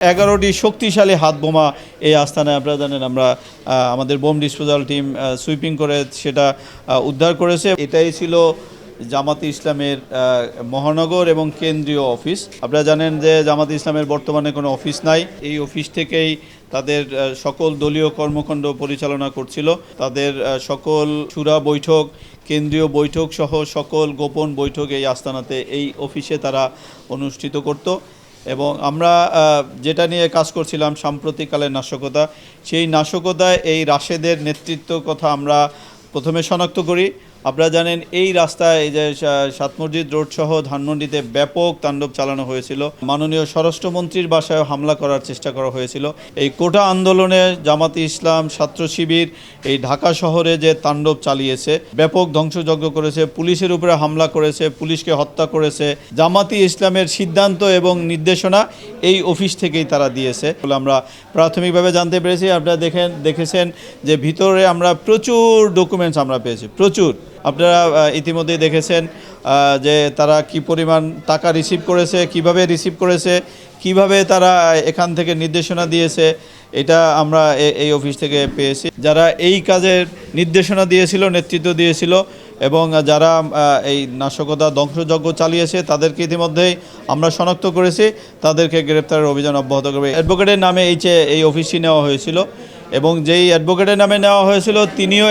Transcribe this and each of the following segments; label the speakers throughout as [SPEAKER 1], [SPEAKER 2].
[SPEAKER 1] 11টি শক্তিশালী হাত বোমা এই আস্তানায় আপনারা জানেন আমরা আমাদের বোম ডিসপোজাল টিম সুইপিং করে সেটা উদ্ধার করেছে। এটাই ছিল জামাতে ইসলামের মহানগর এবং কেন্দ্রীয় অফিস। আপনারা জানেন যে জামাতে ইসলামের বর্তমানে কোনো অফিস নাই। এই অফিস থেকেই তাদের সকল দলীয় কর্মকাণ্ড পরিচালনা করছিল। তাদের সকল শুরা বৈঠক, কেন্দ্রীয় বৈঠক সহ সকল গোপন বৈঠক এই আস্তানাতে এই অফিসে তারা অনুষ্ঠিত করত। এবং আমরা যেটা নিয়ে কাজ করছিলাম সাম্প্রতিককালের নাশকতা, সেই নাশকতায় এই রাশেদের নেতৃত্ব কথা আমরা প্রথমে শনাক্ত করি। আপনারা জানেন এই রাস্তায় এই যে সাত মসজিদ রোড সহ ধানমন্ডিতে ব্যাপক তাণ্ডব চালানো হয়েছিল। মাননীয় স্বরাষ্ট্রমন্ত্রীর বাসায় হামলা করার চেষ্টা করা হয়েছিল। এই কোটা আন্দোলনে জামাতে ইসলাম ছাত্র শিবির এই ঢাকা শহরে যে তাণ্ডব চালিয়েছে, ব্যাপক ধ্বংসযজ্ঞ করেছে, পুলিশের উপরে হামলা করেছে, পুলিশকে হত্যা করেছে, জামাতে ইসলামের সিদ্ধান্ত এবং নির্দেশনা এই অফিস থেকেই তারা দিয়েছে বলে আমরা প্রাথমিকভাবে জানতে পেরেছি। আপনারা দেখেছেন যে ভিতরে আমরা প্রচুর ডকুমেন্টস আমরা পেয়েছি, প্রচুর। আপনারা ইতিমধ্যেই দেখেছেন যে তারা কি পরিমাণ টাকা রিসিভ করেছে, কিভাবে রিসিভ করেছে, কিভাবে তারা এখান থেকে নির্দেশনা দিয়েছে, এটা আমরা এই অফিস থেকে পেয়েছি। যারা এই কাজের নির্দেশনা দিয়েছিল, নেতৃত্ব দিয়েছিল এবং যারা এই নাশকতা ধ্বংসযজ্ঞ চালিয়েছে তাদেরকে ইতিমধ্যেই আমরা শনাক্ত করেছি। তাদেরকে গ্রেপ্তারের অভিযান অব্যাহত করবে। অ্যাডভোকেটের নামে এই অফিসটি নেওয়া হয়েছিল এবং যেই অ্যাডভোকেটের নামে নেওয়া হয়েছিল তিনিও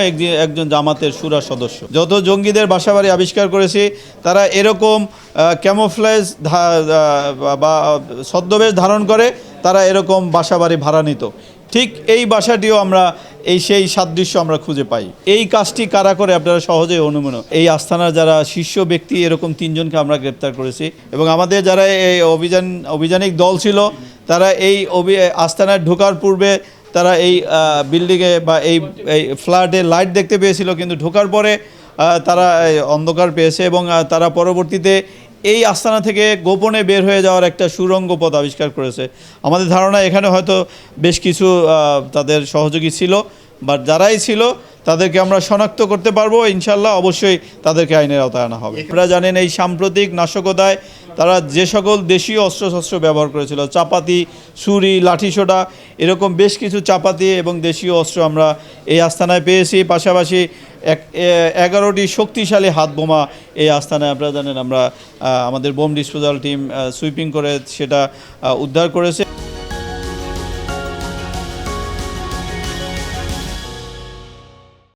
[SPEAKER 1] একজন জামাতের শুরা সদস্য। যত জঙ্গিদের বাসাবাড়ি আবিষ্কার করেছি তারা এরকম ক্যামোফ্লেজ বা ছদ্মবেশ ধারণ করে তারা এরকম বাসাবাড়ি ভাড়া নিত। ঠিক এই বাসাটিও আমরা সেই সাদৃশ্য আমরা খুঁজে পাই। এই কাজটি কারা করে আপনারা সহজেই অনুমান। এই আস্তানার যারা শীর্ষ ব্যক্তি এরকম 3 জনকে আমরা গ্রেপ্তার করেছি এবং আমাদের যারা এই অভিযানিক দল ছিল তারা এই আস্তানায় ঢোকার পূর্বে তারা এই বিল্ডিংয়ে বা এই ফ্ল্যাটে লাইট দেখতে পেয়েছিল, কিন্তু ঢোকার পরে তারা অন্ধকার পেয়েছে এবং তারা পরবর্তীতে এই আস্তানা থেকে গোপনে বের হয়ে যাওয়ার একটা সুড়ঙ্গ পথ আবিষ্কার করেছে। আমাদের ধারণা এখানে হয়তো বেশ কিছু তাদের সহযোগী ছিল বা যারাই ছিল তাদেরকে আমরা শনাক্ত করতে পারবো ইনশাল্লাহ। অবশ্যই তাদেরকে আইনের আওতায় আনা হবে। আপনারা জানেন এই সাম্প্রতিক নাশকতায় তারা যে সকল দেশীয় অস্ত্রশস্ত্র ব্যবহার করেছিল, চাপাতি, ছুরি, লাঠিসোঁটা, এরকম বেশ কিছু চাপাতি এবং দেশীয় অস্ত্র আমরা এই আস্তানায় পেয়েছি। পাশাপাশি 11টি শক্তিশালী হাত বোমা এই আস্তানায় আপনারা জানেন আমরা আমাদের বোম ডিসপোজাল টিম সুইপিং করে সেটা উদ্ধার করেছে।